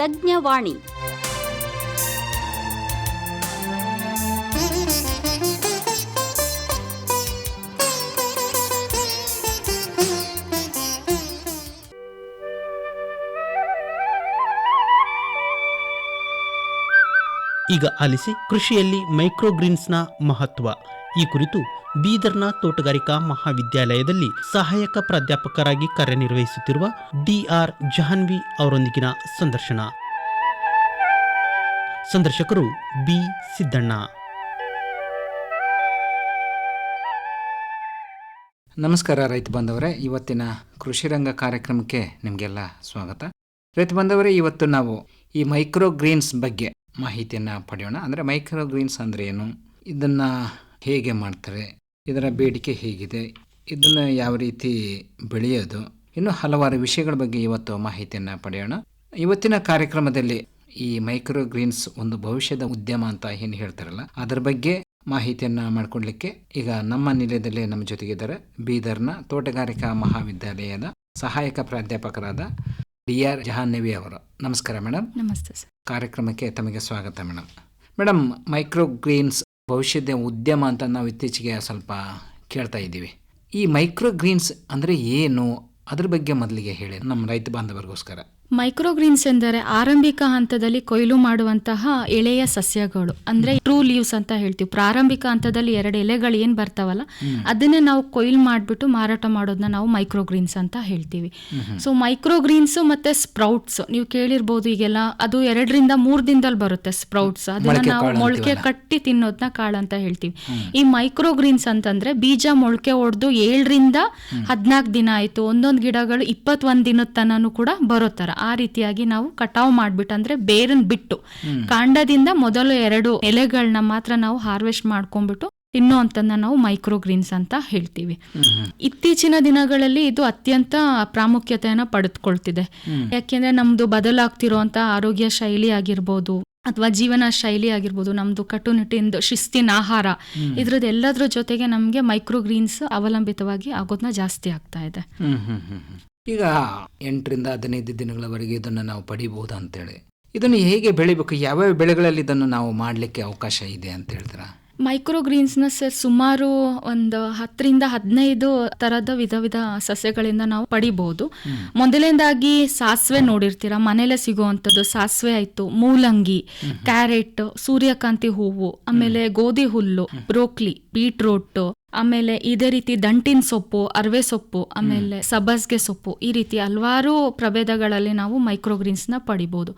ತಜ್ಞವಾಣಿ. ಈಗ ಆಲಿಸಿ ಕೃಷಿಯಲ್ಲಿ ಮೈಕ್ರೋಗ್ರೀನ್ಸ್ನ ಮಹತ್ವ. ಈ ಕುರಿತು ಬೀದರ್ನ ತೋಟಗಾರಿಕಾ ಮಹಾವಿದ್ಯಾಲಯದಲ್ಲಿ ಸಹಾಯಕ ಪ್ರಾಧ್ಯಾಪಕರಾಗಿ ಕಾರ್ಯನಿರ್ವಹಿಸುತ್ತಿರುವ ಡಿಆರ್ ಜಹಾನ್ವಿ ಅವರೊಂದಿಗಿನ ಸಂದರ್ಶನ. ಸಂದರ್ಶಕರು ಬಿ ಸಿದ್ದಣ್ಣ. ನಮಸ್ಕಾರ ರೈತ ಬಾಂಧವರೇ, ಇವತ್ತಿನ ಕೃಷಿ ರಂಗ ಕಾರ್ಯಕ್ರಮಕ್ಕೆ ನಿಮಗೆಲ್ಲ ಸ್ವಾಗತ. ರೈತ ಬಾಂಧವರೇ, ಇವತ್ತು ನಾವು ಈ ಮೈಕ್ರೋಗ್ರೀನ್ಸ್ ಬಗ್ಗೆ ಮಾಹಿತಿಯನ್ನು ಪಡೆಯೋಣ. ಅಂದರೆ ಮೈಕ್ರೋಗ್ರೀನ್ಸ್ ಅಂದರೆ ಏನು, ಇದನ್ನು ಹೇಗೆ ಮಾಡ್ತಾರೆ, ಇದರ ಬೇಡಿಕೆ ಹೇಗಿದೆ, ಇದನ್ನು ಯಾವ ರೀತಿ ಬೆಳೆಯೋದು, ಇನ್ನೂ ಹಲವಾರು ವಿಷಯಗಳ ಬಗ್ಗೆ ಇವತ್ತು ಮಾಹಿತಿಯನ್ನು ಪಡೆಯೋಣ. ಇವತ್ತಿನ ಕಾರ್ಯಕ್ರಮದಲ್ಲಿ ಈ ಮೈಕ್ರೋಗ್ರೀನ್ಸ್ ಒಂದು ಭವಿಷ್ಯದ ಉದ್ಯಮ ಅಂತ ಏನು ಹೇಳ್ತಾರಲ್ಲ, ಅದರ ಬಗ್ಗೆ ಮಾಹಿತಿಯನ್ನು ಮಾಡಿಕೊಡ್ಲಿಕ್ಕೆ ಈಗ ನಮ್ಮ ನಿಲಯದಲ್ಲಿ ನಮ್ಮ ಜೊತೆಗಿದ್ದಾರೆ ಬೀದರ್ನ ತೋಟಗಾರಿಕಾ ಮಹಾವಿದ್ಯಾಲಯದ ಸಹಾಯಕ ಪ್ರಾಧ್ಯಾಪಕರಾದ ಡಿಆರ್ ಜಹಾನ್ವಿ ಅವರು. ನಮಸ್ಕಾರ ಮೇಡಮ್. ನಮಸ್ತೆ ಸರ್. ಕಾರ್ಯಕ್ರಮಕ್ಕೆ ತಮಗೆ ಸ್ವಾಗತ ಮೇಡಮ್. ಮೇಡಮ್, ಮೈಕ್ರೋಗ್ರೀನ್ಸ್ ಭವಿಷ್ಯದ ಉದ್ಯಮ ಅಂತ ನಾವು ಇತ್ತೀಚೆಗೆ ಸ್ವಲ್ಪ ಕೇಳ್ತಾ ಇದ್ದೀವಿ. ಈ ಮೈಕ್ರೋಗ್ರೀನ್ಸ್ ಅಂದರೆ ಏನು, ಅದ್ರ ಬಗ್ಗೆ ಮೊದಲಿಗೆ ಹೇಳಿ ನಮ್ಮ ರೈತ ಬಾಂಧವರಿಗೋಸ್ಕರ. ಮೈಕ್ರೋಗ್ರೀನ್ಸ್ ಎಂದರೆ ಆರಂಭಿಕ ಹಂತದಲ್ಲಿ ಕೊಯ್ಲು ಮಾಡುವಂತಹ ಎಳೆಯ ಸಸ್ಯಗಳು, ಅಂದ್ರೆ ಟ್ರೂ ಲೀವ್ಸ್ ಅಂತ ಹೇಳ್ತೀವಿ. ಪ್ರಾರಂಭಿಕ ಹಂತದಲ್ಲಿ 2 ಎಲೆಗಳು ಏನ್ ಬರ್ತಾವಲ್ಲ, ಅದನ್ನೇ ನಾವು ಕೊಯ್ಲು ಮಾಡಿಬಿಟ್ಟು ಮಾರಾಟ ಮಾಡೋದನ್ನ ನಾವು ಮೈಕ್ರೋಗ್ರೀನ್ಸ್ ಅಂತ ಹೇಳ್ತೀವಿ. ಸೊ ಮೈಕ್ರೋಗ್ರೀನ್ಸ್ ಮತ್ತೆ ಸ್ಪ್ರೌಟ್ಸ್ ನೀವು ಕೇಳಿರ್ಬೋದು ಈಗೆಲ್ಲ, ಅದು 2 ರಿಂದ 3 ದಿನದಲ್ಲಿ ಬರುತ್ತೆ ಸ್ಪ್ರೌಟ್ಸ್. ಅದನ್ನ ನಾವು ಮೊಳಕೆ ಕಟ್ಟಿ ತಿನ್ನೋದನ್ನ ಕಾಳು ಅಂತ ಹೇಳ್ತೀವಿ. ಈ ಮೈಕ್ರೋಗ್ರೀನ್ಸ್ ಅಂತಂದ್ರೆ ಬೀಜ ಮೊಳಕೆ ಹೊಡೆದು 7 ರಿಂದ 14 ದಿನ ಆಯ್ತು, ಒಂದೊಂದು ಗಿಡಗಳು 21 ದಿನದ ತನೂ ಕೂಡ ಬರೋ ತರ ಆ ರೀತಿಯಾಗಿ ನಾವು ಕಟಾವು ಮಾಡ್ಬಿಟ್ಟು, ಅಂದ್ರೆ ಬೇರನ್ ಬಿಟ್ಟು ಕಾಂಡದಿಂದ ಮೊದಲು 2 ಎಲೆಗಳನ್ನ ಮಾತ್ರ ನಾವು ಹಾರ್ವೆಸ್ಟ್ ಮಾಡ್ಕೊಂಡ್ಬಿಟ್ಟು ತಿನ್ನುವಂತನ್ನ ನಾವು ಮೈಕ್ರೋಗ್ರೀನ್ಸ್ ಅಂತ ಹೇಳ್ತೀವಿ. ಇತ್ತೀಚಿನ ದಿನಗಳಲ್ಲಿ ಇದು ಅತ್ಯಂತ ಪ್ರಾಮುಖ್ಯತೆಯನ್ನ ಪಡೆದುಕೊಳ್ತಿದೆ. ಯಾಕೆಂದ್ರೆ ನಮ್ದು ಬದಲಾಗ್ತಿರುವಂತ ಆರೋಗ್ಯ ಶೈಲಿ ಆಗಿರ್ಬೋದು ಅಥವಾ ಜೀವನ ಶೈಲಿ ಆಗಿರ್ಬೋದು, ನಮ್ದು ಕಟ್ಟುನಿಟ್ಟಿನ ಶಿಸ್ತಿನ ಆಹಾರ, ಇದ್ರದ್ದು ಎಲ್ಲದ್ರ ಜೊತೆಗೆ ನಮ್ಗೆ ಮೈಕ್ರೋಗ್ರೀನ್ಸ್ ಅವಲಂಬಿತವಾಗಿ ಆಗೋದನ್ನ ಜಾಸ್ತಿ ಆಗ್ತಾ ಇದೆ. ಈಗ 8 ರಿಂದ 15 ದಿನಗಳವರೆಗೆ ಇದನ್ನು ನಾವು ಪಡಿಬಹುದು ಅಂತೇಳಿ, ಇದನ್ನು ಹೇಗೆ ಬೆಳಿಬೇಕು, ಯಾವ್ಯಾವ ಬೆಳೆಗಳಲ್ಲಿ ಇದನ್ನು ನಾವು ಮಾಡಲಿಕ್ಕೆ ಅವಕಾಶ ಇದೆ ಅಂತ ಹೇಳ್ತೀರಾ? ಮೈಕ್ರೋಗ್ರೀನ್ಸ್ನ ಸರ್ ಸುಮಾರು ಒಂದು 10 ರಿಂದ 15 ತರದ ವಿಧ ಸಸ್ಯಗಳಿಂದ ನಾವು ಪಡಿಬಹುದು. ಮೊದಲನೇದಾಗಿ ಸಾಸಿವೆ ನೋಡಿರ್ತೀರಾ, ಮನೇಲೆ ಸಿಗುವಂಥದ್ದು ಸಾಸಿವೆ ಆಯ್ತು, ಮೂಲಂಗಿ, ಕ್ಯಾರೆಟ್, ಸೂರ್ಯಕಾಂತಿ ಹೂವು, ಆಮೇಲೆ ಗೋಧಿ ಹುಲ್ಲು, ಬ್ರೋಕ್ಲಿ, ಬೀಟ್ರೂಟ್, ಆಮೇಲೆ ಇದೇ ರೀತಿ ದಂಟಿನ ಸೊಪ್ಪು, ಅರವೆ ಸೊಪ್ಪು, ಆಮೇಲೆ ಸಬ್ಬಸ್ಗೆ ಸೊಪ್ಪು, ಈ ರೀತಿ ಹಲವಾರು ಪ್ರಭೇದಗಳಲ್ಲಿ ನಾವು ಮೈಕ್ರೋಗ್ರೀನ್ಸ್ ನ ಪಡಿಬಹುದು.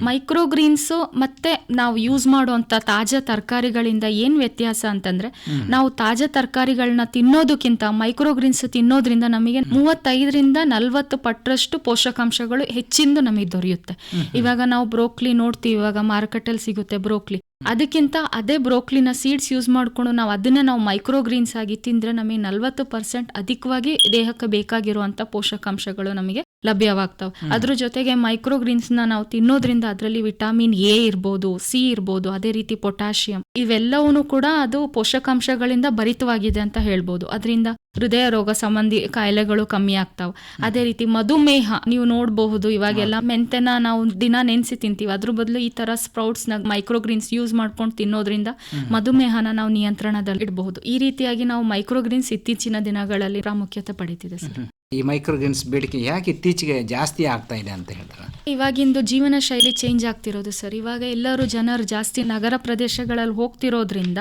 ಮೈಕ್ರೋಗ್ರೀನ್ಸ್ ಮತ್ತೆ ನಾವು ಯೂಸ್ ಮಾಡುವಂತ ತಾಜಾ ತರಕಾರಿಗಳಿಂದ ಏನ್ ವ್ಯತ್ಯಾಸ ಅಂತಂದ್ರೆ, ನಾವು ತಾಜಾ ತರಕಾರಿಗಳನ್ನ ತಿನ್ನೋದಕ್ಕಿಂತ ಮೈಕ್ರೋಗ್ರೀನ್ಸ್ ತಿನ್ನೋದ್ರಿಂದ ನಮಗೆ 35 ರಿಂದ 40 ಪಟ್ಟರಷ್ಟು ಪೋಷಕಾಂಶಗಳು ಹೆಚ್ಚಿಂದು ನಮಗೆ ದೊರೆಯುತ್ತೆ. ಇವಾಗ ನಾವು ಬ್ರೋಕ್ಲಿ ನೋಡ್ತೀವಿ, ಇವಾಗ ಮಾರುಕಟ್ಟೆಯಲ್ಲಿ ಸಿಗುತ್ತೆ ಬ್ರೋಕ್ಲಿ, ಅದಕ್ಕಿಂತ ಅದೇ ಬ್ರೋಕ್ಲಿನ ಸೀಡ್ಸ್ ಯೂಸ್ ಮಾಡ್ಕೊಂಡು ನಾವು ಅದನ್ನ ನಾವು ಮೈಕ್ರೋಗ್ರೀನ್ಸ್ ಆಗಿ ತಿಂದ್ರೆ ನಮಗೆ 40% ಅಧಿಕವಾಗಿ ದೇಹಕ್ಕೆ ಬೇಕಾಗಿರುವಂತ ಪೋಷಕಾಂಶಗಳು ನಮಗೆ ಲಭ್ಯವಾಗ್ತಾವೆ. ಅದ್ರ ಜೊತೆಗೆ ಮೈಕ್ರೋಗ್ರೀನ್ಸ್ ನಾವು ತಿನ್ನೋದ್ರಿಂದ ಅದರಲ್ಲಿ ವಿಟಮಿನ್ ಎ ಇರ್ಬೋದು, ಸಿ ಇರ್ಬೋದು, ಅದೇ ರೀತಿ ಪೊಟ್ಯಾಷಿಯಂ, ಇವೆಲ್ಲವೂ ಕೂಡ ಅದು ಪೋಷಕಾಂಶಗಳಿಂದ ಭರಿತವಾಗಿದೆ ಅಂತ ಹೇಳ್ಬೋದು. ಅದರಿಂದ ಹೃದಯ ರೋಗ ಸಂಬಂಧಿ ಕಾಯಿಲೆಗಳು ಕಮ್ಮಿ ಆಗ್ತಾವ. ಅದೇ ರೀತಿ ಮಧುಮೇಹ ನೀವು ನೋಡಬಹುದು, ಇವಾಗೆಲ್ಲ ಮೆಂತೆನ ನಾವು ದಿನ ನೆನೆಸಿ ತಿಂತೀವಿ, ಅದ್ರ ಬದಲು ಈ ತರ ಸ್ಪ್ರೌಟ್ಸ್ ನ ಮೈಕ್ರೋಗ್ರೀನ್ಸ್ ಯೂಸ್ ಮಾಡ್ಕೊಂಡು ತಿನ್ನೋದ್ರಿಂದ ಮಧುಮೇಹನ ನಾವು ನಿಯಂತ್ರಣದಲ್ಲಿ ಇಡಬಹುದು. ಈ ರೀತಿಯಾಗಿ ನಾವು ಮೈಕ್ರೋಗ್ರೀನ್ಸ್ ಇತ್ತೀಚಿನ ದಿನಗಳಲ್ಲಿ ಪ್ರಾಮುಖ್ಯತೆ ಪಡೀತಿದೆ ಸರ್. ಈ ಮೈಕ್ರೋಗ್ರೀನ್ಸ್ ಬೇಡಿಕೆ ಯಾಕೆ ಇತ್ತೀಚೆಗೆ ಜಾಸ್ತಿ ಆಗ್ತಾ ಇದೆ ಅಂತ ಹೇಳ್ತಾರೆ? ಇವಾಗಿಂದು ಜೀವನ ಶೈಲಿ ಚೇಂಜ್ ಆಗ್ತಿರೋದು ಸರ್. ಇವಾಗ ಎಲ್ಲರೂ ಜನರು ಜಾಸ್ತಿ ನಗರ ಪ್ರದೇಶಗಳಲ್ಲಿ ಹೋಗ್ತಿರೋದ್ರಿಂದ,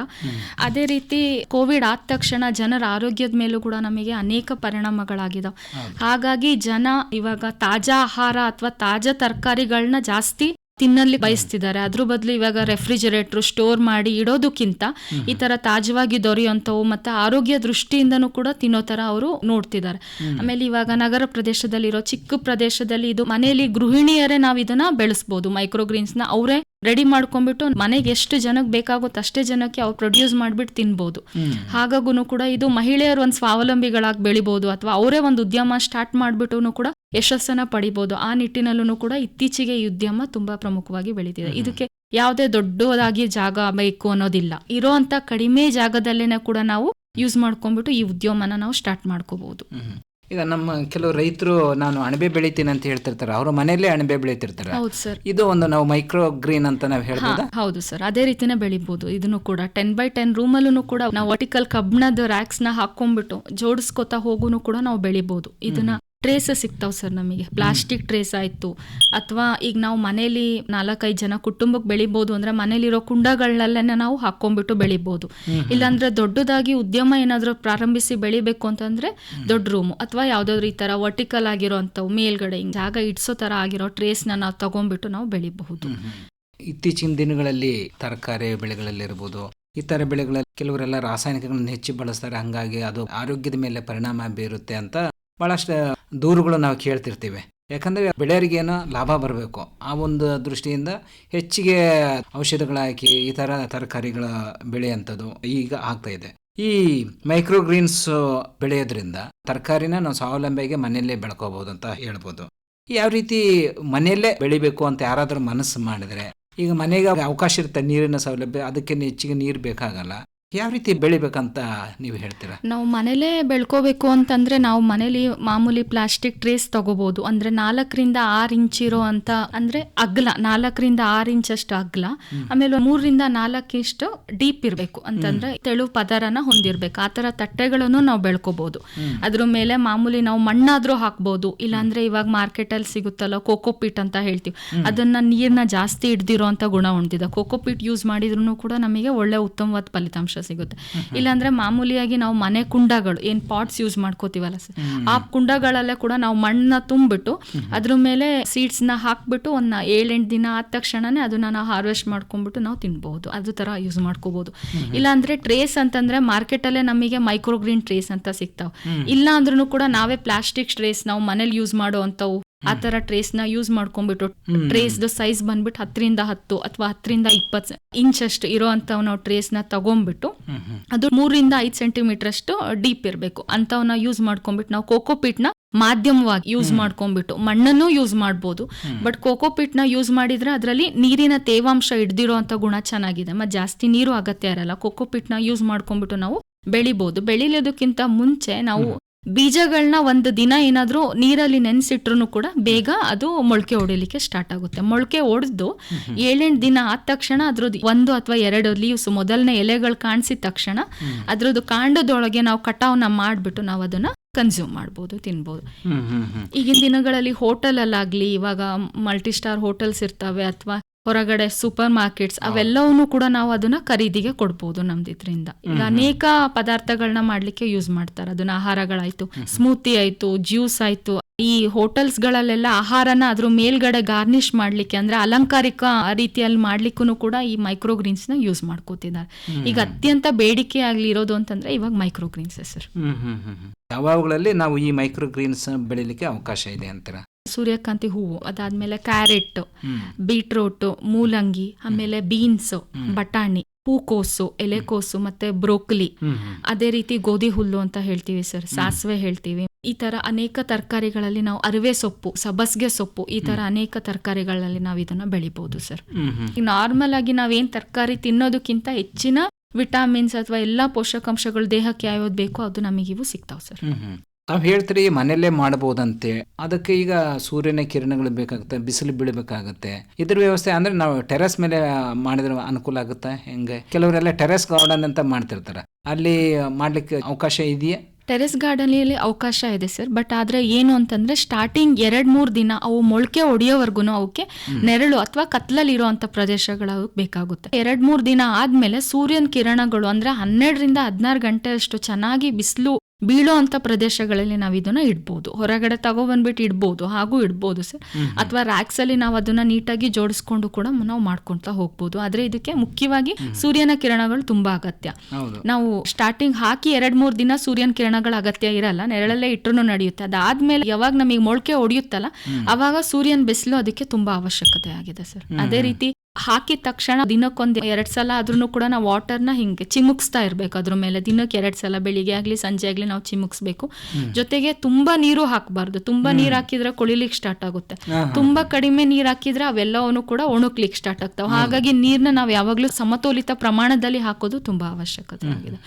ಅದೇ ರೀತಿ ಕೋವಿಡ್ ಆದ ತಕ್ಷಣ ಜನರ ಆರೋಗ್ಯದ ಮೇಲೂ ಕೂಡ ನಮಗೆ ಅನೇಕ ಪರಿಣಾಮಗಳಾಗಿದಾವೆ. ಹಾಗಾಗಿ ಜನ ಇವಾಗ ತಾಜಾ ಆಹಾರ ಅಥವಾ ತಾಜಾ ತರಕಾರಿಗಳನ್ನ ಜಾಸ್ತಿ ತಿನ್ನಲಿ ಬಯಸ್ತಿದ್ದಾರೆ. ಅದ್ರ ಬದಲು ಇವಾಗ ರೆಫ್ರಿಜರೇಟರ್ ಸ್ಟೋರ್ ಮಾಡಿ ಇಡೋದಕ್ಕಿಂತ ಈ ತರ ತಾಜವಾಗಿ ದೊರೆಯುವಂಥವು ಮತ್ತೆ ಆರೋಗ್ಯ ದೃಷ್ಟಿಯಿಂದನೂ ಕೂಡ ತಿನ್ನೋ ತರ ಅವರು ನೋಡ್ತಿದ್ದಾರೆ. ಆಮೇಲೆ ಇವಾಗ ನಗರ ಪ್ರದೇಶದಲ್ಲಿರೋ ಚಿಕ್ಕ ಪ್ರದೇಶದಲ್ಲಿ ಇದು ಮನೆಯಲ್ಲಿ ಗೃಹಿಣಿಯರೇ ನಾವು ಇದನ್ನ ಬೆಳೆಸ್ಬೋದು. ಮೈಕ್ರೋಗ್ರೀನ್ಸ್ ನ ಅವರೇ ರೆಡಿ ಮಾಡ್ಕೊಂಡ್ಬಿಟ್ಟು ಮನೆಗೆ ಎಷ್ಟು ಜನಕ್ಕೆ ಬೇಕಾಗುತ್ತೋ ಅಷ್ಟೇ ಜನಕ್ಕೆ ಅವ್ರು ಪ್ರೊಡ್ಯೂಸ್ ಮಾಡ್ಬಿಟ್ಟು ತಿನ್ಬೋದು. ಹಾಗಾಗೂ ಕೂಡ ಇದು ಮಹಿಳೆಯರು ಒಂದು ಸ್ವಾವಲಂಬಿಗಳಾಗಿ ಬೆಳಿಬಹುದು ಅಥವಾ ಅವರೇ ಒಂದು ಉದ್ಯಮ ಸ್ಟಾರ್ಟ್ ಮಾಡ್ಬಿಟ್ಟು ಕೂಡ ಯಶಸ್ಸನ್ನ ಪಡಿಬಹುದು. ಆ ನಿಟ್ಟಿನಲ್ಲೂ ಕೂಡ ಇತ್ತೀಚೆಗೆ ಈ ಉದ್ಯಮ ತುಂಬಾ ಪ್ರಮುಖವಾಗಿ ಬೆಳೀತಿದೆ. ಇದಕ್ಕೆ ಯಾವುದೇ ದೊಡ್ಡದಾಗಿ ಜಾಗ ಬೇಕು ಅನ್ನೋದಿಲ್ಲ, ಇರೋಂತ ಕಡಿಮೆ ಜಾಗದಲ್ಲೇನೆ ಕೂಡ ನಾವು ಯೂಸ್ ಮಾಡ್ಕೊಂಡ್ಬಿಟ್ಟು ಈ ಉದ್ಯಮನ ನಾವು ಸ್ಟಾರ್ಟ್ ಮಾಡ್ಕೋಬಹುದು. ಈಗ ನಮ್ಮ ಕೆಲವು ರೈತರು ನಾನು ಅಣಬೆ ಬೆಳಿತೀನಿ ಅಂತ ಹೇಳ್ತಿರ್ತಾರೆ, ಅವರು ಮನೆಯಲ್ಲೇ ಅಣಬೆ ಬೆಳಿತಿರ್ತಾರೆ. ಹೌದು ಸರ್. ಇದು ಒಂದು ನಾವು ಮೈಕ್ರೋ ಗ್ರೀನ್ ಅಂತ ನಾವು ಹೇಳ್ಬೋದಾ? ಹೌದು ಸರ್, ಅದೇ ರೀತಿನೇ ಬೆಳಿಬಹುದು. ಇದನ್ನು ಕೂಡ 10x10 ರೂಮಲ್ಲೂ ಕೂಡ ನಾವು ವರ್ಟಿಕಲ್ ಕಬ್ಣದ ರ್ಯಾಕ್ಸ್ ನ ಹಾಕೊಂಡ್ಬಿಟ್ಟು ಜೋಡಿಸ್ಕೊತಾ ಹೋಗುನು ಕೂಡ ನಾವು ಬೆಳಿಬಹುದು. ಇದನ್ನ ಟ್ರೇಸ್ ಸಿಗ್ತಾವ್ ಸರ್ ನಮಗೆ. ಪ್ಲಾಸ್ಟಿಕ್ ಟ್ರೇಸ್ ಆಯ್ತು, ಅಥವಾ ಈಗ ನಾವು ಮನೇಲಿ 4-5 ಜನ ಕುಟುಂಬಕ್ಕೆ ಬೆಳಿಬಹುದು ಅಂದ್ರೆ ಮನೇಲಿರೋ ಕುಂಡಗಳನ್ನೆಲ್ಲ ನಾವು ಹಾಕೊಂಡ್ಬಿಟ್ಟು ಬೆಳಿಬಹುದು. ಇಲ್ಲಾಂದ್ರೆ ದೊಡ್ಡದಾಗಿ ಉದ್ಯಮ ಏನಾದ್ರೂ ಪ್ರಾರಂಭಿಸಿ ಬೆಳಿಬೇಕು ಅಂತಂದ್ರೆ ದೊಡ್ಡ ರೂಮು ಅಥವಾ ಯಾವ್ದಾದ್ರು ಈ ತರ ವರ್ಟಿಕಲ್ ಆಗಿರೋ ಅಂತವು ಮೇಲ್ಗಡೆ ಹಿಂಗ್ ಜಾಗ ಇಡ್ಸೋ ತರ ಆಗಿರೋ ಟ್ರೇಸ್ ನಾವು ತಗೊಂಡ್ಬಿಟ್ಟು ನಾವು ಬೆಳಿಬಹುದು. ಇತ್ತೀಚಿನ ದಿನಗಳಲ್ಲಿ ತರಕಾರಿ ಬೆಳೆಗಳಲ್ಲಿರ್ಬೋದು, ಈ ತರ ಬೆಳೆಗಳಲ್ಲಿ ಕೆಲವರೆಲ್ಲ ರಾಸಾಯನಿಕಗಳನ್ನು ಹೆಚ್ಚು ಬಳಸ್ತಾರೆ, ಹಂಗಾಗಿ ಅದು ಆರೋಗ್ಯದ ಮೇಲೆ ಪರಿಣಾಮ ಬೀರುತ್ತೆ ಅಂತ ಬಹಳಷ್ಟು ದೂರುಗಳು ನಾವು ಕೇಳ್ತಿರ್ತೀವಿ. ಯಾಕಂದ್ರೆ ಬೆಳೆಯವರಿಗೇನೋ ಲಾಭ ಬರಬೇಕು, ಆ ಒಂದು ದೃಷ್ಟಿಯಿಂದ ಹೆಚ್ಚಿಗೆ ಔಷಧಗಳು ಹಾಕಿ ಈ ತರ ತರಕಾರಿಗಳ ಬೆಳೆಯಂಥದ್ದು ಈಗ ಆಗ್ತಾ ಇದೆ. ಈ ಮೈಕ್ರೋಗ್ರೀನ್ಸ್ ಬೆಳೆಯೋದ್ರಿಂದ ತರಕಾರಿನ ನಾವು ಸ್ವಾವಲಂಬಿಯಾಗಿ ಮನೆಯಲ್ಲೇ ಬೆಳ್ಕೋಬಹುದು ಅಂತ ಹೇಳ್ಬೋದು. ಯಾವ ರೀತಿ ಮನೆಯಲ್ಲೇ ಬೆಳಿಬೇಕು ಅಂತ ಯಾರಾದ್ರೂ ಮನಸ್ಸು ಮಾಡಿದ್ರೆ, ಈಗ ಮನೆಗೆ ಅವಕಾಶ ಇರುತ್ತೆ, ನೀರಿನ ಸೌಲಭ್ಯ, ಅದಕ್ಕೆ ಹೆಚ್ಚಿಗೆ ನೀರು ಬೇಕಾಗಲ್ಲ, ಯಾವ ರೀತಿ ಬೆಳಿಬೇಕಂತ ನೀವು ಹೇಳ್ತೀರಾ? ನಾವು ಮನೇಲೇ ಬೆಳ್ಕೋಬೇಕು ಅಂತಂದ್ರೆ ನಾವು ಮನೇಲಿ ಮಾಮೂಲಿ ಪ್ಲಾಸ್ಟಿಕ್ ಟ್ರೇಸ್ ತಗೋಬಹುದು. ಅಂದ್ರೆ 4-6 ಇಂಚ್ ಇರೋ ಅಂತ, ಅಂದ್ರೆ ಅಗ್ಲ 4-6 ಇಂಚ್ ಅಷ್ಟು ಅಗ್ಲ, ಆಮೇಲೆ 3-4 ಇಷ್ಟು ಡೀಪ್ ಇರ್ಬೇಕು, ಅಂತಂದ್ರೆ ತೆಳು ಪದರನ ಹೊಂದಿರ್ಬೇಕು. ಆ ತರ ತಟ್ಟೆಗಳನ್ನು ನಾವು ಬೆಳ್ಕೋಬಹುದು. ಅದ್ರ ಮೇಲೆ ಮಾಮೂಲಿ ನಾವು ಮಣ್ಣಾದ್ರೂ ಹಾಕ್ಬಹುದು, ಇಲ್ಲಾಂದ್ರೆ ಇವಾಗ ಮಾರ್ಕೆಟ್ ಅಲ್ಲಿ ಸಿಗುತ್ತಲ್ಲ ಕೋಕೋಪೀಟ್ ಅಂತ ಹೇಳ್ತೀವಿ, ಅದನ್ನ ನೀರ್ನ ಜಾಸ್ತಿ ಹಿಡ್ದಿರೋ ಅಂತ ಗುಣ ಹೊಂದಿದೆ. ಕೋಕೋಪೀಟ್ ಯೂಸ್ ಮಾಡಿದ್ರು ಕೂಡ ನಮಗೆ ಒಳ್ಳೆ ಉತ್ತಮವಾದ ಫಲಿತಾಂಶ ಸಿಗುತ್ತೆ. ಇಲ್ಲಾಂದ್ರೆ ಮಾಮೂಲಿಯಾಗಿ ನಾವು ಮನೆ ಕುಂಡಗಳು ಏನ್ ಪಾಟ್ಸ್ ಯೂಸ್ ಮಾಡ್ಕೋತೀವಲ್ಲ ಸರ್, ಆ ಕುಂಡಗಳಲ್ಲೇ ಕೂಡ ನಾವು ಮಣ್ಣನ್ನ ತುಂಬಿಟ್ಟು ಅದ್ರ ಮೇಲೆ ಸೀಡ್ಸ್ ನ ಹಾಕ್ಬಿಟ್ಟು ಒಂದು 7-8 ದಿನ ಆದ ತಕ್ಷಣನೇ ಅದನ್ನ ನಾವು ಹಾರ್ವೆಸ್ಟ್ ಮಾಡ್ಕೊಂಡ್ಬಿಟ್ಟು ನಾವು ತಿನ್ಬಹುದು. ಅದು ತರ ಯೂಸ್ ಮಾಡ್ಕೋಬಹುದು. ಇಲ್ಲಾಂದ್ರೆ ಟ್ರೇಸ್ ಅಂತಂದ್ರೆ ಮಾರ್ಕೆಟ್ ಅಲ್ಲೇ ನಮಗೆ ಮೈಕ್ರೋಗ್ರೀನ್ ಟ್ರೇಸ್ ಅಂತ ಸಿಗ್ತಾವ. ಇಲ್ಲ ಅಂದ್ರೂ ಕೂಡ ನಾವೇ ಪ್ಲಾಸ್ಟಿಕ್ ಟ್ರೇಸ್ ನಾವು ಮನೇಲಿ ಯೂಸ್ ಮಾಡೋ ಅಂತವು ಆ ತರ ಟ್ರೇಸ್ ನ ಯೂಸ್ ಮಾಡ್ಕೊಂಡ್ಬಿಟ್ಟು, ಟ್ರೇಸ್ ಸೈಜ್ ಬಂದ್ಬಿಟ್ಟು 10-10 ಅಥವಾ 10-20 ಇಂಚ್ ಅಷ್ಟು ಇರೋ ಅಂತವ್ ನಾವು ಟ್ರೇಸ್ ನ ತಗೊಂಡ್ಬಿಟ್ಟು ಅದು 3-5 ಸೆಂಟಿಮೀಟರ್ ಅಷ್ಟು ಡೀಪ್ ಇರ್ಬೇಕು ಅಂತವನ್ನ ಯೂಸ್ ಮಾಡ್ಕೊಂಡ್ಬಿಟ್ಟು ನಾವು ಕೋಕೋಪೀಟ್ ನ ಮಾಧ್ಯಮವಾಗಿ ಯೂಸ್ ಮಾಡ್ಕೊಂಡ್ಬಿಟ್ಟು, ಮಣ್ಣನ್ನು ಯೂಸ್ ಮಾಡ್ಬೋದು, ಬಟ್ ಕೋಕೋಪೀಟ್ ನ ಯೂಸ್ ಮಾಡಿದ್ರೆ ಅದರಲ್ಲಿ ನೀರಿನ ತೇವಾಂಶ ಹಿಡ್ದಿರೋ ಅಂತ ಗುಣ ಚೆನ್ನಾಗಿದೆ, ಮತ್ತೆ ಜಾಸ್ತಿ ನೀರು ಅಗತ್ಯ ಇರಲ್ಲ. ಕೋಕೋಪೀಟ್ ನ ಯೂಸ್ ಮಾಡ್ಕೊಂಡ್ಬಿಟ್ಟು ನಾವು ಬೆಳಿಬಹುದು. ಬೆಳಿಲಿಯೋದಕ್ಕಿಂತ ಮುಂಚೆ ನಾವು ಬೀಜಗಳನ್ನ ಒಂದು ದಿನ ಏನಾದ್ರೂ ನೀರಲ್ಲಿ ನೆನೆಸಿಟ್ರು ಕೂಡ ಬೇಗ ಅದು ಮೊಳಕೆ ಹೊಡಿಲಿಕ್ಕೆ ಸ್ಟಾರ್ಟ್ ಆಗುತ್ತೆ. ಮೊಳಕೆ ಹೊಡೆದು 7-8 ದಿನ ಆದ ತಕ್ಷಣ ಅದ್ರದ್ದು 1 ಅಥವಾ 2 ಲೀವ್ಸ್ ಮೊದಲನೇ ಎಲೆಗಳು ಕಾಣಿಸಿದ ತಕ್ಷಣ ಅದ್ರದ್ದು ಕಾಂಡದೊಳಗೆ ನಾವು ಕಟಾವ್ನ ಮಾಡ್ಬಿಟ್ಟು ನಾವು ಅದನ್ನ ಕನ್ಸ್ಯೂಮ್ ಮಾಡ್ಬೋದು, ತಿನ್ಬೋದು. ಈಗಿನ ದಿನಗಳಲ್ಲಿ ಹೋಟೆಲ್ ಅಲ್ಲಾಗ್ಲಿ, ಇವಾಗ ಮಲ್ಟಿ ಸ್ಟಾರ್ ಹೋಟೆಲ್ಸ್ ಇರ್ತವೆ ಅಥವಾ ಹೊರಗಡೆ ಸೂಪರ್ ಮಾರ್ಕೆಟ್ಸ್, ಅವೆಲ್ಲವನ್ನೂ ಕೂಡ ನಾವು ಅದನ್ನ ಖರೀದಿಗೆ ಕೊಡ್ಬೋದು ನಮ್ದಿದ್ರಿಂದ. ಈಗ ಅನೇಕ ಪದಾರ್ಥಗಳನ್ನ ಮಾಡ್ಲಿಕ್ಕೆ ಯೂಸ್ ಮಾಡ್ತಾರೆ. ಅದನ್ನ ಆಹಾರಗಳಾಯ್ತು, ಸ್ಮೂತಿ ಆಯ್ತು, ಜ್ಯೂಸ್ ಆಯ್ತು. ಈ ಹೋಟೆಲ್ಸ್ ಗಳಲ್ಲೆಲ್ಲ ಆಹಾರನ ಅದ್ರ ಮೇಲ್ಗಡೆ ಗಾರ್ನಿಶ್ ಮಾಡ್ಲಿಕ್ಕೆ, ಅಂದ್ರೆ ಅಲಂಕಾರಿಕ ರೀತಿಯಲ್ಲಿ ಮಾಡ್ಲಿಕ್ಕೂ ಕೂಡ ಈ ಮೈಕ್ರೋಗ್ರೀನ್ಸ್ ನ ಯೂಸ್ ಮಾಡ್ಕೋತಿದ್ದಾರೆ. ಈಗ ಅತ್ಯಂತ ಬೇಡಿಕೆ ಆಗ್ಲಿ ಇರೋದು ಅಂತಂದ್ರೆ ಇವಾಗ ಮೈಕ್ರೋಗ್ರೀನ್ಸ್ ಸರ್. ಯಾವಾಗಲಲ್ಲಿ ನಾವು ಈ ಮೈಕ್ರೋಗ್ರೀನ್ಸ್ ಬೆಳಿಲಿಕ್ಕೆ ಅವಕಾಶ ಇದೆ ಅಂತೀರಾ? ಸೂರ್ಯಕಾಂತಿ ಹೂವು, ಅದಾದ್ಮೇಲೆ ಕ್ಯಾರೆಟ್, ಬೀಟ್ರೋಟ್, ಮೂಲಂಗಿ, ಆಮೇಲೆ ಬೀನ್ಸ್, ಬಟಾಣಿ, ಹೂಕೋಸು, ಎಲೆಕೋಸು, ಮತ್ತೆ ಬ್ರೋಕೊಲಿ, ಅದೇ ರೀತಿ ಗೋಧಿ ಹುಲ್ಲು ಅಂತ ಹೇಳ್ತೀವಿ ಸರ್, ಸಾಸಿವೆ ಹೇಳ್ತೀವಿ. ಈ ತರ ಅನೇಕ ತರಕಾರಿಗಳಲ್ಲಿ ನಾವು ಅರಿವೆ ಸೊಪ್ಪು, ಸಬ್ಬಸ್ಗೆ ಸೊಪ್ಪು, ಈ ತರ ಅನೇಕ ತರಕಾರಿಗಳಲ್ಲಿ ನಾವು ಇದನ್ನ ಬೆಳಿಬಹುದು ಸರ್. ನಾರ್ಮಲ್ ಆಗಿ ನಾವೇನ್ ತರಕಾರಿ ತಿನ್ನೋದಕ್ಕಿಂತ ಹೆಚ್ಚಿನ ವಿಟಾಮಿನ್ಸ್ ಅಥವಾ ಎಲ್ಲಾ ಪೋಷಕಾಂಶಗಳು ದೇಹಕ್ಕೆ ಯಾವ್ದು ಬೇಕೋ ಅದು ನಮಗಿವು ಸಿಗ್ತಾವ್ ಸರ್. ನಾವು ಹೇಳ್ತೀರಿ ಮನೆಯಲ್ಲೇ ಮಾಡಬಹುದಂತೆ, ಅದಕ್ಕೆ ಈಗ ಸೂರ್ಯನ ಕಿರಣಗಳು ಬೇಕಾಗುತ್ತೆ, ಬಿಸಿಲು ಬೀಳಬೇಕಾಗತ್ತೆ. ಇದ್ರ ವ್ಯವಸ್ಥೆ ಅಂದ್ರೆ ನಾವು ಟೆರೆಸ್ ಮೇಲೆ ಮಾಡಿದ್ರೆ ಅನುಕೂಲ ಆಗುತ್ತೆ. ಹೆಂಗೆ ಕೆಲವರೆಲ್ಲ ಟೆರೆಸ್ ಗಾರ್ಡನ್ ಅಂತ ಮಾಡ್ತಿರ್ತಾರೆ, ಅಲ್ಲಿ ಮಾಡ್ಲಿಕ್ಕೆ ಅವಕಾಶ ಇದೆಯಾ? ಟೆರೆಸ್ ಗಾರ್ಡನ್ ಅಲ್ಲಿ ಅವಕಾಶ ಇದೆ ಸರ್, ಬಟ್ ಆದ್ರೆ ಏನು ಅಂತಂದ್ರೆ ಸ್ಟಾರ್ಟಿಂಗ್ 2-3 ದಿನ ಅವು ಮೊಳಕೆ ಹೊಡಿಯೋವರೆಗೂ ಅವಕ್ಕೆ ನೆರಳು ಅಥವಾ ಕತ್ಲಲ್ಲಿ ಇರುವಂತ ಪ್ರದೇಶಗಳು ಬೇಕಾಗುತ್ತೆ. 2-3 ದಿನ ಆದ್ಮೇಲೆ ಸೂರ್ಯನ ಕಿರಣಗಳು ಅಂದ್ರೆ 12-16 ಗಂಟೆ ಅಷ್ಟು ಚೆನ್ನಾಗಿ ಬಿಸಿಲು ಬೀಳೋ ಅಂತ ಪ್ರದೇಶಗಳಲ್ಲಿ ನಾವು ಇದನ್ನ ಇಡ್ಬೋದು. ಹೊರಗಡೆ ತಗೊಬಂದ್ಬಿಟ್ಟು ಇಡ್ಬೋದು, ಹಾಗೂ ಇಡ್ಬೋದು ಸರ್. ಅಥವಾ ರ್ಯಾಕ್ಸ್ ಅಲ್ಲಿ ನಾವು ಅದನ್ನ ನೀಟಾಗಿ ಜೋಡಿಸ್ಕೊಂಡು ಕೂಡ ನಾವು ಮಾಡ್ಕೊಂತ ಹೋಗ್ಬೋದು. ಆದ್ರೆ ಇದಕ್ಕೆ ಮುಖ್ಯವಾಗಿ ಸೂರ್ಯನ ಕಿರಣಗಳು ತುಂಬಾ ಅಗತ್ಯ. ನಾವು ಸ್ಟಾರ್ಟಿಂಗ್ ಹಾಕಿ 2-3 ದಿನ ಸೂರ್ಯನ ಕಿರಣಗಳ ಅಗತ್ಯ ಇರಲ್ಲ, ನೆರಳಲ್ಲೇ ಇಟ್ಟರು ನಡೆಯುತ್ತೆ. ಅದಾದ್ಮೇಲೆ ಯಾವಾಗ ನಮಗೆ ಮೊಳಕೆ ಹೊಡಿಯುತ್ತಲ್ಲ ಅವಾಗ ಸೂರ್ಯನ ಬಿಸಿಲು ಅದಕ್ಕೆ ತುಂಬಾ ಅವಶ್ಯಕತೆ ಆಗಿದೆ ಸರ್. ಅದೇ ರೀತಿ ಹಾಕಿದ ತಕ್ಷಣ ದಿನಕ್ಕೊಂದು 2 ಸಲ ಆದ್ರೂ ಕೂಡ ನಾವು ವಾಟರ್ನ ಹಿಂಗೆ ಚಿಮುಕ್ಸ್ತಾ ಇರ್ಬೇಕು. ಅದ್ರ ಮೇಲೆ ದಿನಕ್ಕೆ 2 ಸಲ, ಬೆಳಿಗ್ಗೆ ಆಗ್ಲಿ ಸಂಜೆ ಆಗ್ಲಿ ನಾವು ಚಿಮುಕ್ಸ್ಬೇಕು. ಜೊತೆಗೆ ತುಂಬಾ ನೀರು ಹಾಕಬಾರ್ದು. ತುಂಬಾ ನೀರ್ ಹಾಕಿದ್ರೆ ಕೊಳಿಲಿಕ್ಕೆ ಸ್ಟಾರ್ಟ್ ಆಗುತ್ತೆ. ತುಂಬಾ ಕಡಿಮೆ ನೀರ್ ಹಾಕಿದ್ರೆ ಅವೆಲ್ಲವೂ ಕೂಡ ಒಣಗ್ಲಿಕ್ಕೆ ಸ್ಟಾರ್ಟ್ ಆಗ್ತಾವೆ. ಹಾಗಾಗಿ ನೀರ್ನ ನಾವು ಯಾವಾಗ್ಲೂ ಸಮತೋಲಿತ ಪ್ರಮಾಣದಲ್ಲಿ ಹಾಕೋದು ತುಂಬಾ ಅವಶ್ಯಕತೆ ಆಗಿದೆ.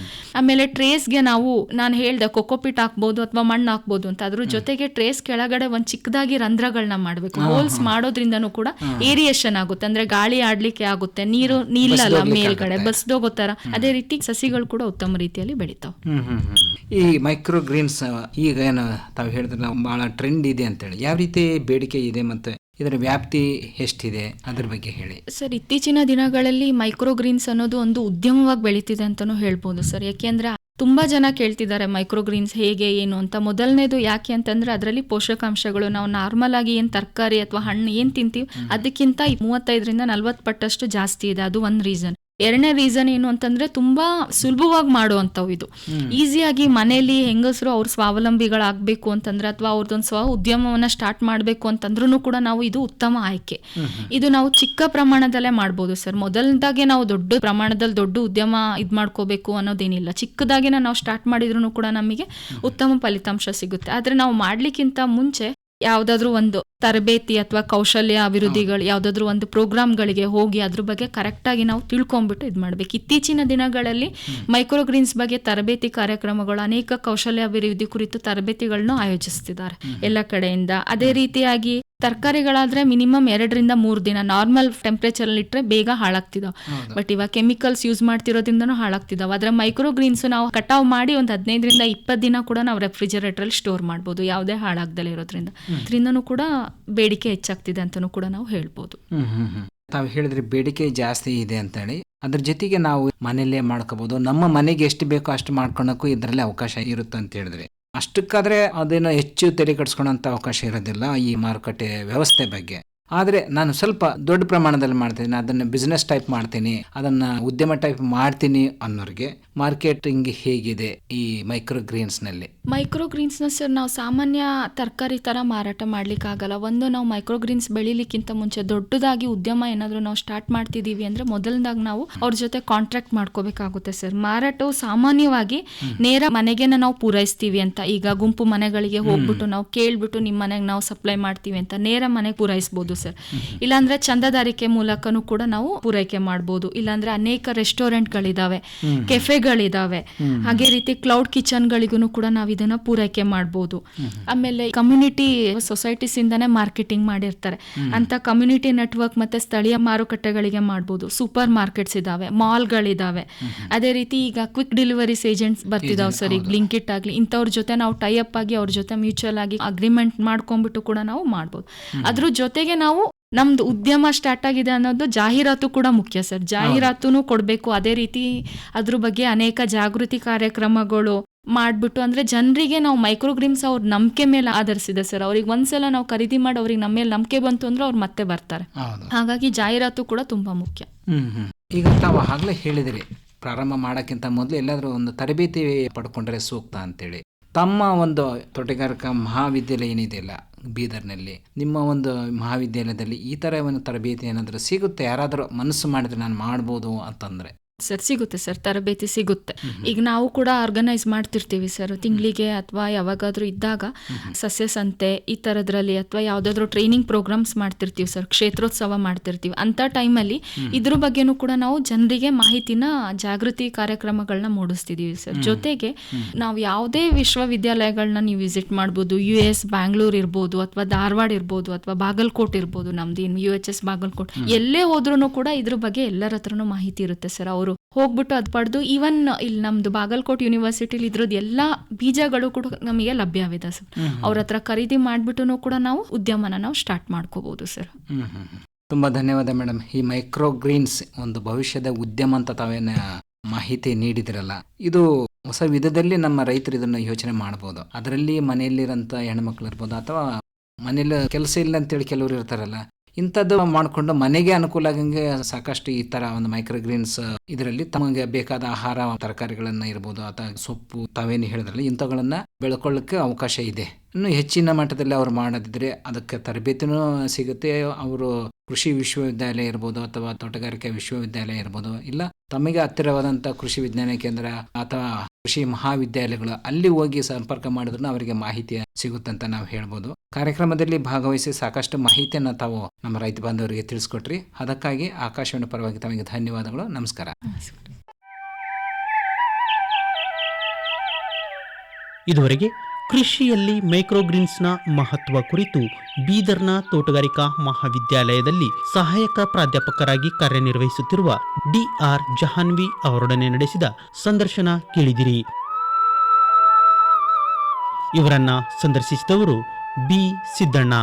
ಆಮೇಲೆ ಟ್ರೇಸ್ಗೆ ನಾನು ಹೇಳ್ದೆ ಕೊಕೋಪಿಟ್ ಹಾಕ್ಬೋದು ಅಥವಾ ಮಣ್ಣು ಹಾಕ್ಬೋದು ಅಂತ. ಅದ್ರ ಜೊತೆಗೆ ಟ್ರೇಸ್ ಕೆಳಗಡೆ ಒಂದ್ ಚಿಕ್ಕದಾಗಿ ರಂಧ್ರಗಳನ್ನ ಮಾಡ್ಬೇಕು. ಹೋಲ್ಸ್ ಮಾಡೋದ್ರಿಂದನೂ ಕೂಡ ಏರಿಯೇಷನ್ ಆಗುತ್ತೆ, ಅಂದ್ರೆ ಗಾಳಿ ಆಡ್ಲಿಕ್ಕೆ ಆಗುತ್ತೆ, ನೀರು ನಿಲ್ಲಲ್ಲ ಮೇಲ್ಗಡೆ ಬಸ್ದೋಗೋತರ. ಅದೇ ರೀತಿ ಸಸಿಗಳು ಕೂಡ ಉತ್ತಮ ರೀತಿಯಲ್ಲಿ ಬೆಳಿತಾವ. ಈ ಮೈಕ್ರೋ ಗ್ರೀನ್ಸ್ ಈಗ ಏನು ತಾವು ಹೇಳಿದ್ರೆ ಬಹಳ ಟ್ರೆಂಡ್ ಇದೆ ಅಂತೇಳಿ, ಯಾವ ರೀತಿ ಬೇಡಿಕೆ ಇದೆ ಮತ್ತೆ ಇದರ ವ್ಯಾಪ್ತಿ ಎಷ್ಟಿದೆ ಅದ್ರ ಬಗ್ಗೆ ಹೇಳಿ ಸರ್. ಇತ್ತೀಚಿನ ದಿನಗಳಲ್ಲಿ ಮೈಕ್ರೋ ಗ್ರೀನ್ಸ್ ಅನ್ನೋದು ಒಂದು ಉದ್ಯಮವಾಗಿ ಬೆಳೀತಿದೆ ಅಂತಾನೂ ಹೇಳ್ಬೋದು ಸರ್. ಯಾಕೆಂದ್ರೆ ತುಂಬಾ ಜನ ಕೇಳ್ತಿದ್ದಾರೆ ಮೈಕ್ರೋ ಗ್ರೀನ್ಸ್ ಹೇಗೆ ಏನು ಅಂತ. ಮೊದಲನೇದು ಯಾಕೆ ಅಂತಂದ್ರೆ ಅದರಲ್ಲಿ ಪೋಷಕಾಂಶಗಳು ನಾವು ನಾರ್ಮಲ್ ಆಗಿ ಏನ್ ತರಕಾರಿ ಅಥವಾ ಹಣ್ಣು ಏನ್ ತಿಂತೀವಿ ಅದಕ್ಕಿಂತ 35-40 ಪಟ್ಟಷ್ಟು ಜಾಸ್ತಿ ಇದೆ. ಅದು ಒಂದ್ ರೀಸನ್. ಎರಡನೇ ರೀಸನ್ ಏನು ಅಂತಂದ್ರೆ ತುಂಬಾ ಸುಲಭವಾಗಿ ಮಾಡುವಂಥವು. ಇದು ಈಸಿಯಾಗಿ ಮನೆಯಲ್ಲಿ ಹೆಂಗಸರು ಅವ್ರ ಸ್ವಾವಲಂಬಿಗಳಾಗಬೇಕು ಅಂತಂದ್ರೆ ಅಥವಾ ಅವ್ರದ್ದೊಂದು ಸ್ವ ಉದ್ಯಮವನ್ನ ಸ್ಟಾರ್ಟ್ ಮಾಡಬೇಕು ಅಂತಂದ್ರೂ ಕೂಡ ನಾವು ಇದು ಉತ್ತಮ ಆಯ್ಕೆ. ಇದು ನಾವು ಚಿಕ್ಕ ಪ್ರಮಾಣದಲ್ಲೇ ಮಾಡ್ಬೋದು ಸರ್. ಮೊದಲದಾಗೆ ನಾವು ದೊಡ್ಡ ಪ್ರಮಾಣದಲ್ಲಿ ದೊಡ್ಡ ಉದ್ಯಮ ಮಾಡ್ಕೋಬೇಕು ಅನ್ನೋದೇನಿಲ್ಲ. ಚಿಕ್ಕದಾಗಿನ ನಾವು ಸ್ಟಾರ್ಟ್ ಮಾಡಿದ್ರು ಕೂಡ ನಮಗೆ ಉತ್ತಮ ಫಲಿತಾಂಶ ಸಿಗುತ್ತೆ. ಆದ್ರೆ ನಾವು ಮಾಡ್ಲಿಕ್ಕಿಂತ ಮುಂಚೆ ಯಾವ್ದಾದ್ರು ಒಂದು ತರಬೇತಿ ಅಥವಾ ಕೌಶಲ್ಯ ಅಭಿವೃದ್ಧಿಗಳು ಯಾವ್ದಾದ್ರು ಒಂದು ಪ್ರೋಗ್ರಾಮ್ಗಳಿಗೆ ಹೋಗಿ ಅದ್ರ ಬಗ್ಗೆ ಕರೆಕ್ಟ್ ಆಗಿ ನಾವು ತಿಳ್ಕೊಂಡ್ಬಿಟ್ಟು ಇದು ಮಾಡ್ಬೇಕು. ಇತ್ತೀಚಿನ ದಿನಗಳಲ್ಲಿ ಮೈಕ್ರೋ ಗ್ರೀನ್ಸ್ ಬಗ್ಗೆ ತರಬೇತಿ ಕಾರ್ಯಕ್ರಮಗಳು, ಅನೇಕ ಕೌಶಲ್ಯ ಅಭಿವೃದ್ಧಿ ಕುರಿತು ತರಬೇತಿಗಳನ್ನು ಆಯೋಜಿಸ್ತಿದ್ದಾರೆ ಎಲ್ಲ ಕಡೆಯಿಂದ. ಅದೇ ರೀತಿಯಾಗಿ ತರಕಾರಿಗಳಾದ್ರೆ ಮಿನಿಮಮ್ 2-3 ದಿನ ನಾರ್ಮಲ್ ಟೆಂಪರೇಚರ್ ಅಲ್ಲಿ ಇಟ್ರೆ ಬೇಗ ಹಾಳಾಗ್ತಿದಾವ್. ಬಟ್ ಇವಾಗ ಕೆಮಿಕಲ್ಸ್ ಯೂಸ್ ಮಾಡ್ತಿರೋದ್ರಿಂದನೂ ಹಾಳಾಗ್ತಿದಾವ್. ಆದ್ರೆ ಮೈಕ್ರೋ ಗ್ರೀನ್ಸ್ ನಾವು ಕಟಾವ್ ಮಾಡಿ ಒಂದು 15-20 ದಿನ ಕೂಡ ನಾವು ರೆಫ್ರಿಜರೇಟರ್ ಅಲ್ಲಿ ಸ್ಟೋರ್ ಮಾಡ್ಬೋದು, ಯಾವುದೇ ಹಾಳಾಗ್ದಲೇ ಇರೋದ್ರಿಂದ. ಇದರಿಂದನೂ ಕೂಡ ಬೇಡಿಕೆ ಹೆಚ್ಚಾಗ್ತಿದೆ ಅಂತಾನೂ ಕೂಡ ನಾವು ಹೇಳ್ಬೋದು. ತಾವು ಹೇಳಿದ್ರೆ ಬೇಡಿಕೆ ಜಾಸ್ತಿ ಇದೆ ಅಂತ ಹೇಳಿ, ಅದ್ರ ಜೊತೆಗೆ ನಾವು ಮನೆಯಲ್ಲೇ ಮಾಡ್ಕೋಬಹುದು. ನಮ್ಮ ಮನೆಗೆ ಎಷ್ಟು ಬೇಕೋ ಅಷ್ಟು ಮಾಡ್ಕೊಳಕ್ಕೂ ಇದರಲ್ಲಿ ಅವಕಾಶ ಇರುತ್ತೆ ಅಂತ ಹೇಳಿದ್ರೆ, ಅಷ್ಟಕ್ಕಾದ್ರೆ ಅದೇನೋ ಹೆಚ್ಚು ತೆರೆ ಕಟ್ಸ್ಕೊಳ್ಳೋಂಥ ಅವಕಾಶ ಇರೋದಿಲ್ಲ ಈ ಮಾರುಕಟ್ಟೆ ವ್ಯವಸ್ಥೆ ಬಗ್ಗೆ. ಆದರೆ ನಾನು ಸ್ವಲ್ಪ ದೊಡ್ಡ ಪ್ರಮಾಣದಲ್ಲಿ ಮಾಡ್ತೀನಿ, ಅದನ್ನು ಬಿಸ್ನೆಸ್ ಟೈಪ್ ಮಾಡ್ತೀನಿ, ಅದನ್ನು ಉದ್ಯಮ ಟೈಪ್ ಮಾಡ್ತೀನಿ ಅನ್ನೋರಿಗೆ ಮಾರ್ಕೆಟಿಂಗ್ ಹೇಗಿದೆ ಈ ಮೈಕ್ರೋ ಗ್ರೀನ್ಸ್ನಲ್ಲಿ? ಮೈಕ್ರೋ ಗ್ರೀನ್ಸ್ನ ಸರ್ ನಾವು ಸಾಮಾನ್ಯ ತರಕಾರಿ ಥರ ಮಾರಾಟ ಮಾಡ್ಲಿಕ್ಕಾಗಲ್ಲ. ಒಂದು ನಾವು ಮೈಕ್ರೋ ಗ್ರೀನ್ಸ್ ಬೆಳಿಲಿಕ್ಕಿಂತ ಮುಂಚೆ ದೊಡ್ಡದಾಗಿ ಉದ್ಯಮ ಏನಾದರೂ ನಾವು ಸ್ಟಾರ್ಟ್ ಮಾಡ್ತಿದ್ದೀವಿ ಅಂದರೆ ಮೊದಲದಾಗಿ ನಾವು ಅವ್ರ ಜೊತೆ ಕಾಂಟ್ರಾಕ್ಟ್ ಮಾಡ್ಕೋಬೇಕಾಗುತ್ತೆ ಸರ್. ಮಾರಾಟವು ಸಾಮಾನ್ಯವಾಗಿ ನೇರ ಮನೆಗೆ ನಾವು ಪೂರೈಸ್ತೀವಿ ಅಂತ, ಈಗ ಗುಂಪು ಮನೆಗಳಿಗೆ ಹೋಗ್ಬಿಟ್ಟು ನಾವು ಕೇಳ್ಬಿಟ್ಟು ನಿಮ್ಮ ಮನೆಗೆ ನಾವು ಸಪ್ಲೈ ಮಾಡ್ತೀವಿ ಅಂತ ನೇರ ಮನೆಗೆ ಪೂರೈಸ್ಬೋದು ಸರ್. ಇಲ್ಲಾಂದ್ರೆ ಚಂದಾದಾರಿಕೆ ಮೂಲಕನೂ ಕೂಡ ನಾವು ಪೂರೈಕೆ ಮಾಡ್ಬೋದು. ಇಲ್ಲಾಂದ್ರೆ ಅನೇಕ ರೆಸ್ಟೋರೆಂಟ್ಗಳಿದಾವೆ, ಕೆಫೆಗಳಿದಾವೆ, ಹಾಗೆ ರೀತಿ ಕ್ಲೌಡ್ ಕಿಚನ್ಗಳಿಗೂ ಕೂಡ ನಾವು ಇದನ್ನ ಪೂರೈಕೆ ಮಾಡ್ಬೋದು. ಆಮೇಲೆ ಕಮ್ಯುನಿಟಿ ಸೊಸೈಟೀಸ್ ಇಂದಾನೆ ಮಾರ್ಕೆಟಿಂಗ್ ಮಾಡಿರ್ತಾರೆ ಅಂತ ಕಮ್ಯುನಿಟಿ ನೆಟ್ವರ್ಕ್ ಮತ್ತೆ ಸ್ಥಳೀಯ ಮಾರುಕಟ್ಟೆಗಳಿಗೆ ಮಾಡ್ಬೋದು. ಸೂಪರ್ ಮಾರ್ಕೆಟ್ಸ್ ಇದಾವೆ, ಮಾಲ್ಗಳಿದಾವೆ. ಅದೇ ರೀತಿ ಈಗ ಕ್ವಿಕ್ ಡೆಲಿವರೀಸ್ ಏಜೆಂಟ್ಸ್ ಬರ್ತಿದಾವೆ ಸರ್, ಈಗ ಬ್ಲಿಂಕಿಟ್ ಆಗ್ಲಿ, ಇಂಥವ್ರ ಜೊತೆ ನಾವು ಟೈ ಅಪ್ ಆಗಿ ಅವ್ರ ಜೊತೆ ಮ್ಯೂಚುವಲ್ ಆಗಿ ಅಗ್ರಿಮೆಂಟ್ ಮಾಡ್ಕೊಂಡ್ಬಿಟ್ಟು ಕೂಡ ನಾವು ಮಾಡ್ಬೋದು. ಅದ್ರ ಜೊತೆಗೆ ನಾವು ನಮ್ದು ಉದ್ಯಮ ಸ್ಟಾರ್ಟ್ ಆಗಿದೆ ಅನ್ನೋದು ಜಾಹೀರಾತು ಕೂಡ ಮುಖ್ಯ ಸರ್. ಜಾಹೀರಾತುನು ಕೊಡಬೇಕು. ಅದೇ ರೀತಿ ಅದ್ರ ಬಗ್ಗೆ ಅನೇಕ ಜಾಗೃತಿ ಕಾರ್ಯಕ್ರಮಗಳು ಮಾಡ್ಬಿಟ್ಟು, ಅಂದ್ರೆ ಜನರಿಗೆ ನಾವು ಮೈಕ್ರೋ ಗ್ರೀನ್ಸ್ ಅವ್ರ ನಂಬಿಕೆ ಮೇಲೆ ಆಧರಿಸಿದೆ ಸರ್. ಅವ್ರಿಗೆ ಒಂದ್ಸಲ ನಾವು ಖರೀದಿ ಮಾಡಿ ಅವ್ರಿಗೆ ನಮ್ಮ ಮೇಲೆ ನಂಬಿಕೆ ಬಂತು ಅಂದ್ರೆ ಅವ್ರು ಮತ್ತೆ ಬರ್ತಾರೆ. ಹಾಗಾಗಿ ಜಾಹೀರಾತು ಕೂಡ ತುಂಬಾ ಮುಖ್ಯ. ಈಗ ತಾವು ಆಗ್ಲೇ ಹೇಳಿದ್ರಿ, ಪ್ರಾರಂಭ ಮಾಡೋಕ್ಕಿಂತ ಮೊದಲು ಎಲ್ಲಾದ್ರೂ ಒಂದು ತರಬೇತಿ ಪಡ್ಕೊಂಡ್ರೆ ಸೂಕ್ತ ಅಂತೇಳಿ. ತಮ್ಮ ಒಂದು ತೋಟಗಾರಿಕಾ ಮಹಾವಿದ್ಯಾಲಯ ಏನಿದೆಯಲ್ಲ ಬೀದರ್ನಲ್ಲಿ, ನಿಮ್ಮ ಒಂದು ಮಹಾವಿದ್ಯಾಲಯದಲ್ಲಿ ಈ ಥರ ಒಂದು ತರಬೇತಿ ಏನಾದರೂ ಸಿಗುತ್ತೆ? ಯಾರಾದರೂ ಮನಸ್ಸು ಮಾಡಿದ್ರೆ ನಾನು ಮಾಡ್ಬೋದು ಅಂತಂದರೆ? ಸರ್ ಸಿಗುತ್ತೆ ಸರ್, ತರಬೇತಿ ಸಿಗುತ್ತೆ. ಈಗ ನಾವು ಕೂಡ ಆರ್ಗನೈಸ್ ಮಾಡ್ತಿರ್ತೀವಿ ಸರ್, ತಿಂಗಳಿಗೆ ಅಥವಾ ಯಾವಾಗಾದ್ರೂ ಇದ್ದಾಗ ಸಸ್ಯ ಸಂತೆ ಈ ತರದ್ರಲ್ಲಿ ಅಥವಾ ಯಾವ್ದಾದ್ರು ಟ್ರೈನಿಂಗ್ ಪ್ರೋಗ್ರಾಮ್ಸ್ ಮಾಡ್ತಿರ್ತೀವಿ ಸರ್, ಕ್ಷೇತ್ರೋತ್ಸವ ಮಾಡ್ತಿರ್ತೀವಿ. ಅಂತ ಟೈಮಲ್ಲಿ ಇದ್ರ ಬಗ್ಗೆನೂ ಕೂಡ ನಾವು ಜನರಿಗೆ ಮಾಹಿತಿನ ಜಾಗೃತಿ ಕಾರ್ಯಕ್ರಮಗಳನ್ನ ಮೂಡಿಸ್ತಿದೀವಿ ಸರ್. ಜೊತೆಗೆ ನಾವು ಯಾವುದೇ ವಿಶ್ವವಿದ್ಯಾಲಯಗಳನ್ನ ನೀವು ವಿಸಿಟ್ ಮಾಡ್ಬೋದು, US ಬ್ಯಾಂಗ್ಳೂರ್ ಇರ್ಬೋದು ಅಥವಾ ಧಾರವಾಡ ಇರ್ಬೋದು ಅಥವಾ ಬಾಗಲಕೋಟ್ ಇರ್ಬೋದು, ನಮ್ದು UHS ಬಾಗಲಕೋಟ್, ಎಲ್ಲೇ ಹೋದ್ರೂ ಕೂಡ ಇದ್ರ ಬಗ್ಗೆ ಎಲ್ಲರ ಹತ್ರನೂ ಮಾಹಿತಿ ಇರುತ್ತೆ ಸರ್. ಅವರು ಹೋಗ್ಬಿಟ್ಟು ಅದ್ ಪಡೆದು, ಈವನ್ ಇಲ್ಲಿ ನಮ್ದು ಬಾಗಲಕೋಟ್ ಯೂನಿವರ್ಸಿಟಿಲಿ ಇದ್ರದ್ದು ಎಲ್ಲಾ ಬೀಜಗಳು ಕೂಡ ನಮಗೆ ಲಭ್ಯವಿದೆ ಸರ್. ಅವ್ರ ಹತ್ರ ಖರೀದಿ ಮಾಡ್ಬಿಟ್ಟು ಕೂಡ ನಾವು ಉದ್ಯಮನ ನಾವು ಸ್ಟಾರ್ಟ್ ಮಾಡ್ಕೋಬಹುದು ಸರ್. ತುಂಬಾ ಧನ್ಯವಾದ ಮೇಡಮ್. ಈ ಮೈಕ್ರೋ ಗ್ರೀನ್ಸ್ ಒಂದು ಭವಿಷ್ಯದ ಉದ್ಯಮ ಅಂತ ತಾವೇನ ಮಾಹಿತಿ ನೀಡಿದಿರಲ್ಲ, ಇದು ಹೊಸ ವಿಧದಲ್ಲಿ ನಮ್ಮ ರೈತರು ಇದನ್ನ ಯೋಚನೆ ಮಾಡಬಹುದು. ಅದರಲ್ಲಿ ಮನೆಯಲ್ಲಿರೋಂಥ ಹೆಣ್ಮಕ್ಳು ಇರ್ಬೋದು ಅಥವಾ ಮನೇಲಿ ಕೆಲಸ ಇಲ್ಲ ಅಂತೇಳಿ ಕೆಲವರು ಇರ್ತಾರಲ್ಲ, ಇಂಥದ್ದು ಮಾಡಿಕೊಂಡು ಮನೆಗೆ ಅನುಕೂಲ ಆಗಂಗೆ ಸಾಕಷ್ಟು ಈ ತರ ಒಂದು ಮೈಕ್ರೋ ಗ್ರೀನ್ಸ್ ಇದರಲ್ಲಿ ತಮಗೆ ಬೇಕಾದ ಆಹಾರ ತರಕಾರಿಗಳನ್ನ ಇರ್ಬೋದು ಅಥವಾ ಸೊಪ್ಪು ತಾವೇನು ಹೇಳಿದ್ರಲ್ಲ ಇಂಥವುಗಳನ್ನ ಬೆಳ್ಕೊಳ್ಳಕ್ಕೆ ಅವಕಾಶ ಇದೆ. ಇನ್ನು ಹೆಚ್ಚಿನ ಮಟ್ಟದಲ್ಲಿ ಅವ್ರು ಮಾಡೋದಿದ್ರೆ ಅದಕ್ಕೆ ತರಬೇತಿನೂ ಸಿಗುತ್ತೆ, ಅವರು ಕೃಷಿ ವಿಶ್ವವಿದ್ಯಾಲಯ ಇರ್ಬೋದು ಅಥವಾ ತೋಟಗಾರಿಕೆ ವಿಶ್ವವಿದ್ಯಾಲಯ ಇರ್ಬೋದು, ಇಲ್ಲ ತಮಗೆ ಹತ್ತಿರವಾದಂಥ ಕೃಷಿ ವಿಜ್ಞಾನ ಕೇಂದ್ರ ಅಥವಾ ಕೃಷಿ ಮಹಾವಿದ್ಯಾಲಯಗಳು ಅಲ್ಲಿ ಹೋಗಿ ಸಂಪರ್ಕ ಮಾಡಿದ್ರು ಅವರಿಗೆ ಮಾಹಿತಿ ಸಿಗುತ್ತಂತ ನಾವು ಹೇಳ್ಬೋದು. ಕಾರ್ಯಕ್ರಮದಲ್ಲಿ ಭಾಗವಹಿಸಿ ಸಾಕಷ್ಟು ಮಾಹಿತಿಯನ್ನು ತಾವು ನಮ್ಮ ರೈತ ಬಾಂಧವರಿಗೆ ತಿಳಿಸ್ಕೊಟ್ರಿ. ಅದಕ್ಕಾಗಿ ಆಕಾಶವಾಣಿ ಪರವಾಗಿ ತಮಗೆ ಧನ್ಯವಾದಗಳು. ನಮಸ್ಕಾರ. ಇದುವರೆಗೆ ಕೃಷಿಯಲ್ಲಿ ಮೈಕ್ರೋಗ್ರೀನ್ಸ್ನ ಮಹತ್ವ ಕುರಿತು ಬೀದರ್ನ ತೋಟಗಾರಿಕಾ ಮಹಾವಿದ್ಯಾಲಯದಲ್ಲಿ ಸಹಾಯಕ ಪ್ರಾಧ್ಯಾಪಕರಾಗಿ ಕಾರ್ಯನಿರ್ವಹಿಸುತ್ತಿರುವ ಡಿಆರ್ ಜಹಾನ್ವಿ ಅವರೊಡನೆ ನಡೆಸಿದ ಸಂದರ್ಶನ ಕೇಳಿದಿರಿ. ಇವರನ್ನ ಸಂದರ್ಶಿಸಿದವರು ಬಿ ಸಿದ್ದಣ್ಣ.